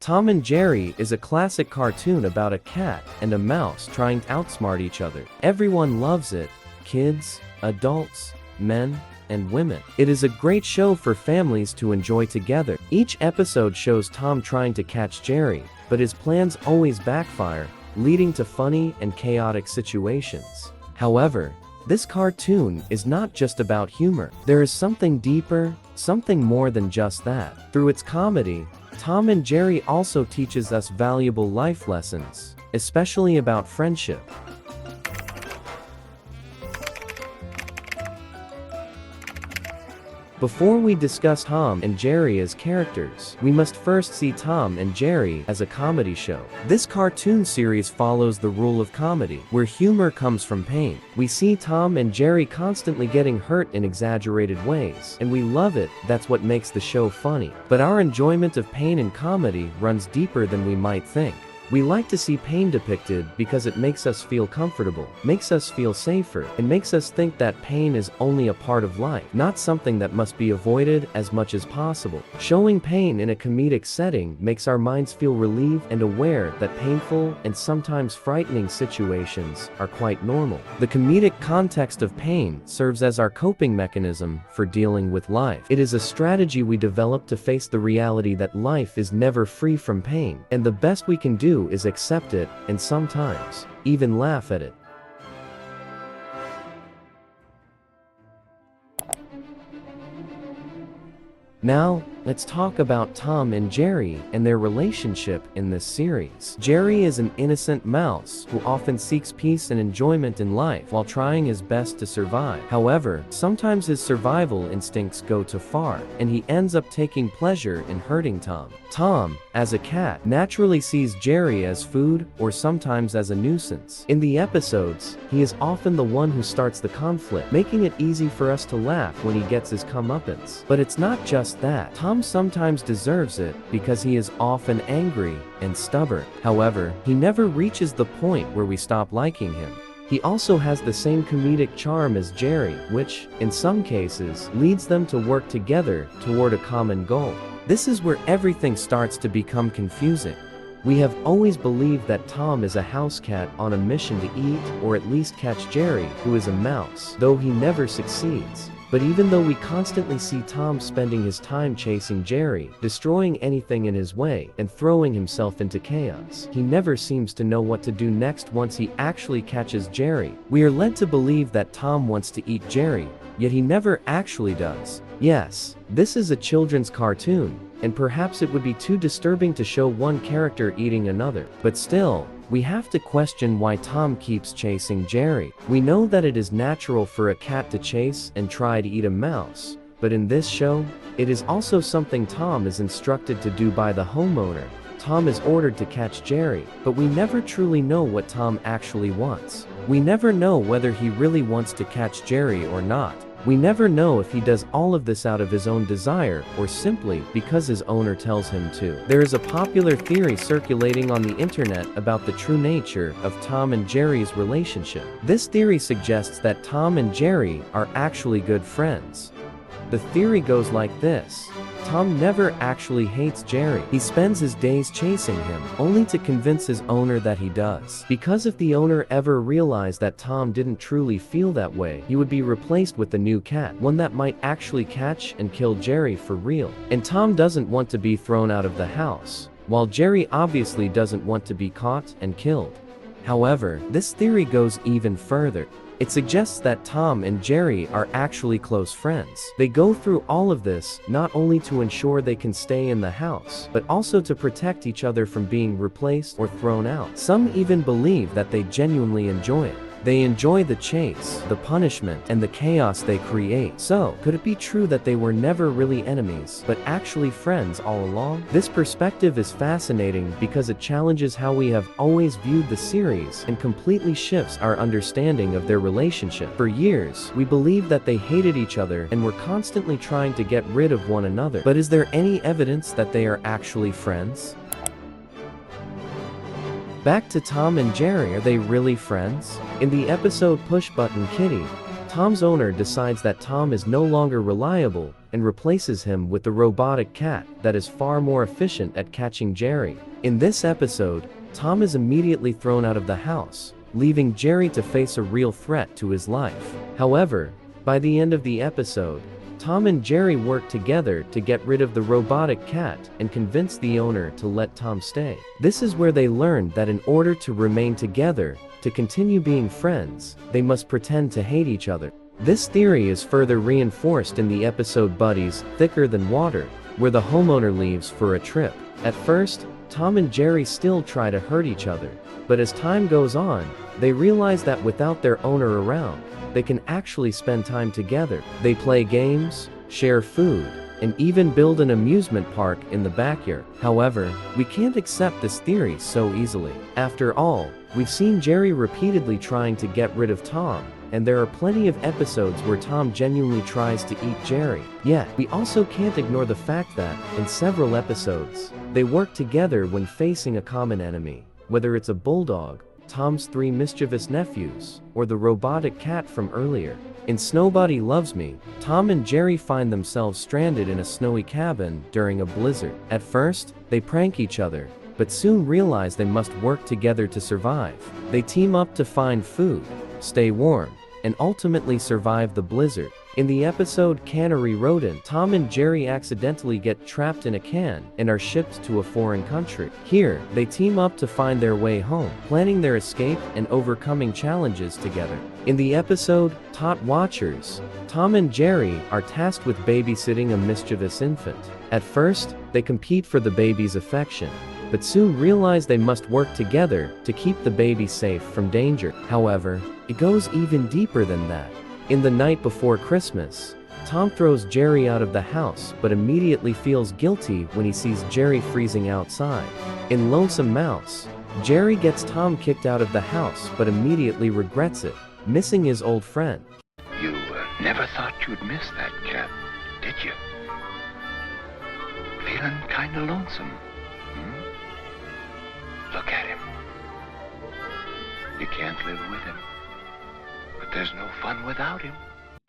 Tom and Jerry is a classic cartoon about a cat and a mouse trying to outsmart each other. Everyone loves it, kids, adults, men, and women. It is a great show for families to enjoy together. Each episode shows Tom trying to catch Jerry, but his plans always backfire, leading to funny and chaotic situations. However, this cartoon is not just about humor. There is something deeper, something more than just that. Through its comedy, Tom and Jerry also teaches us valuable life lessons, especially about friendship. Before we discuss Tom and Jerry as characters, we must first see Tom and Jerry as a comedy show. This cartoon series follows the rule of comedy, where humor comes from pain. We see Tom and Jerry constantly getting hurt in exaggerated ways, and we love it. That's what makes the show funny. But our enjoyment of pain in comedy runs deeper than we might think. We like to see pain depicted because it makes us feel comfortable, makes us feel safer, and makes us think that pain is only a part of life, not something that must be avoided as much as possible. Showing pain in a comedic setting makes our minds feel relieved and aware that painful and sometimes frightening situations are quite normal. The comedic context of pain serves as our coping mechanism for dealing with life. It is a strategy we develop to face the reality that life is never free from pain, and the best we can do is accept it, and sometimes even laugh at it. Now, let's talk about Tom and Jerry and their relationship in this series. Jerry is an innocent mouse who often seeks peace and enjoyment in life while trying his best to survive. However, sometimes his survival instincts go too far, and he ends up taking pleasure in hurting Tom. Tom, as a cat, naturally sees Jerry as food or sometimes as a nuisance. In the episodes, he is often the one who starts the conflict, making it easy for us to laugh when he gets his comeuppance. But it's not just that. Tom sometimes deserves it because he is often angry and stubborn. However, he never reaches the point where we stop liking him. He also has the same comedic charm as Jerry, which, in some cases, leads them to work together toward a common goal. This is where everything starts to become confusing. We have always believed that Tom is a house cat on a mission to eat or at least catch Jerry, who is a mouse, though he never succeeds. But even though we constantly see Tom spending his time chasing Jerry, destroying anything in his way, and throwing himself into chaos, he never seems to know what to do next once he actually catches Jerry. We are led to believe that Tom wants to eat Jerry, yet he never actually does. Yes, this is a children's cartoon, and perhaps it would be too disturbing to show one character eating another. But still, we have to question why Tom keeps chasing Jerry. We know that it is natural for a cat to chase and try to eat a mouse, but in this show, it is also something Tom is instructed to do by the homeowner. Tom is ordered to catch Jerry, but we never truly know what Tom actually wants. We never know whether he really wants to catch Jerry or not. We never know if he does all of this out of his own desire or simply because his owner tells him to. There is a popular theory circulating on the internet about the true nature of Tom and Jerry's relationship. This theory suggests that Tom and Jerry are actually good friends. The theory goes like this. Tom never actually hates Jerry. He spends his days chasing him, only to convince his owner that he does. Because if the owner ever realized that Tom didn't truly feel that way, he would be replaced with a new cat, one that might actually catch and kill Jerry for real. And Tom doesn't want to be thrown out of the house, while Jerry obviously doesn't want to be caught and killed. However, this theory goes even further. It suggests that Tom and Jerry are actually close friends. They go through all of this not only to ensure they can stay in the house, but also to protect each other from being replaced or thrown out. Some even believe that they genuinely enjoy it. They enjoy the chase, the punishment, and the chaos they create. So, could it be true that they were never really enemies, but actually friends all along? This perspective is fascinating because it challenges how we have always viewed the series and completely shifts our understanding of their relationship. For years, we believed that they hated each other and were constantly trying to get rid of one another. But is there any evidence that they are actually friends? Back to Tom and Jerry, are they really friends? In the episode Push Button Kitty, Tom's owner decides that Tom is no longer reliable and replaces him with the robotic cat that is far more efficient at catching Jerry. In this episode, Tom is immediately thrown out of the house, leaving Jerry to face a real threat to his life. However, by the end of the episode, Tom and Jerry work together to get rid of the robotic cat and convince the owner to let Tom stay. This is where they learned that in order to remain together, to continue being friends, they must pretend to hate each other. This theory is further reinforced in the episode Buddies Thicker Than Water, where the homeowner leaves for a trip. At first, Tom and Jerry still try to hurt each other, but as time goes on, they realize that without their owner around, they can actually spend time together. They play games, share food, and even build an amusement park in the backyard. However, we can't accept this theory so easily. After all, we've seen Jerry repeatedly trying to get rid of Tom, and there are plenty of episodes where Tom genuinely tries to eat Jerry. Yet, we also can't ignore the fact that, in several episodes, they work together when facing a common enemy, whether it's a bulldog, Tom's 3 mischievous nephews, or the robotic cat from earlier. In Nobody Loves Me, Tom and Jerry find themselves stranded in a snowy cabin during a blizzard. At first, they prank each other, but soon realize they must work together to survive. They team up to find food, stay warm, and ultimately survive the blizzard. In the episode Cannery Rodent, Tom and Jerry accidentally get trapped in a can and are shipped to a foreign country. Here, they team up to find their way home, planning their escape and overcoming challenges together. In the episode Tot Watchers, Tom and Jerry are tasked with babysitting a mischievous infant. At first, they compete for the baby's affection, but soon realize they must work together to keep the baby safe from danger. However, it goes even deeper than that. In The Night Before Christmas, Tom throws Jerry out of the house but immediately feels guilty when he sees Jerry freezing outside. In Lonesome Mouse, Jerry gets Tom kicked out of the house but immediately regrets it, missing his old friend. You never thought you'd miss that cat, did you? Feeling kinda lonesome, Look at him. You can't live with him, but there's no fun without him.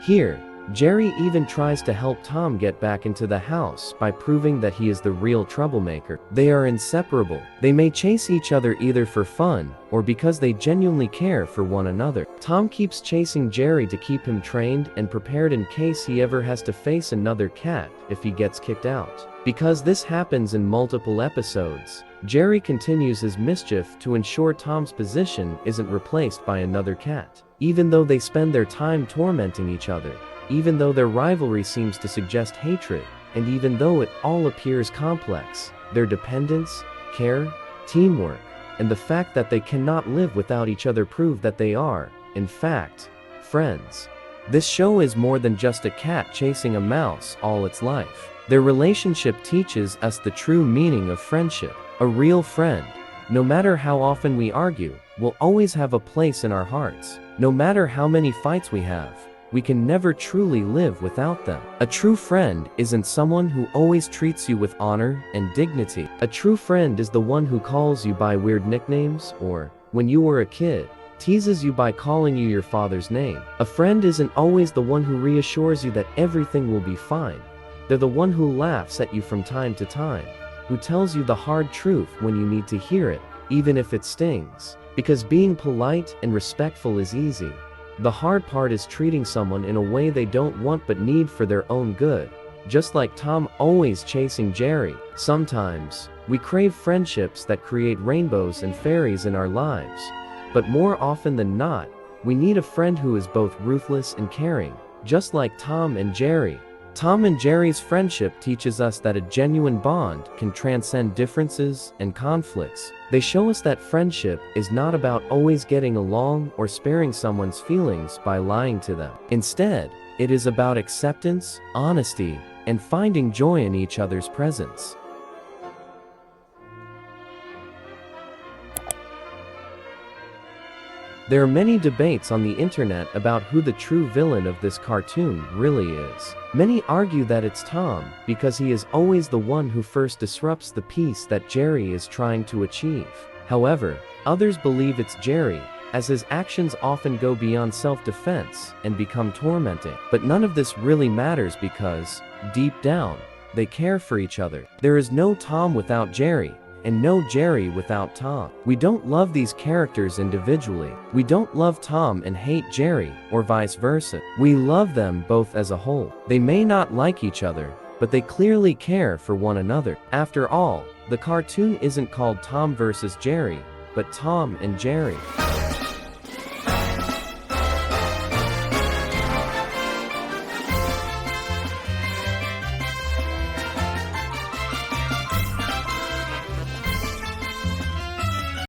Here, Jerry even tries to help Tom get back into the house by proving that he is the real troublemaker. They are inseparable. They may chase each other either for fun or because they genuinely care for one another. Tom keeps chasing Jerry to keep him trained and prepared in case he ever has to face another cat if he gets kicked out. Because this happens in multiple episodes, Jerry continues his mischief to ensure Tom's position isn't replaced by another cat. Even though they spend their time tormenting each other, even though their rivalry seems to suggest hatred, and even though it all appears complex, their dependence, care, teamwork, and the fact that they cannot live without each other prove that they are, in fact, friends. This show is more than just a cat chasing a mouse all its life. Their relationship teaches us the true meaning of friendship. A real friend, no matter how often we argue, will always have a place in our hearts. No matter how many fights we have, we can never truly live without them. A true friend isn't someone who always treats you with honor and dignity. A true friend is the one who calls you by weird nicknames or, when you were a kid, teases you by calling you your father's name. A friend isn't always the one who reassures you that everything will be fine. They're the one who laughs at you from time to time, who tells you the hard truth when you need to hear it, even if it stings. Because being polite and respectful is easy. The hard part is treating someone in a way they don't want but need for their own good. Just like Tom always chasing Jerry, sometimes we crave friendships that create rainbows and fairies in our lives. But more often than not, we need a friend who is both ruthless and caring, just like Tom and Jerry. Tom and Jerry's friendship teaches us that a genuine bond can transcend differences and conflicts. They show us that friendship is not about always getting along or sparing someone's feelings by lying to them. Instead, it is about acceptance, honesty, and finding joy in each other's presence. There are many debates on the internet about who the true villain of this cartoon really is. Many argue that it's Tom, because he is always the one who first disrupts the peace that Jerry is trying to achieve. However, others believe it's Jerry, as his actions often go beyond self-defense and become tormenting. But none of this really matters because, deep down, they care for each other. There is no Tom without Jerry, and no Jerry without Tom. We don't love these characters individually. We don't love Tom and hate Jerry, or vice versa. We love them both as a whole. They may not like each other, but they clearly care for one another. After all, the cartoon isn't called Tom versus Jerry, but Tom and Jerry.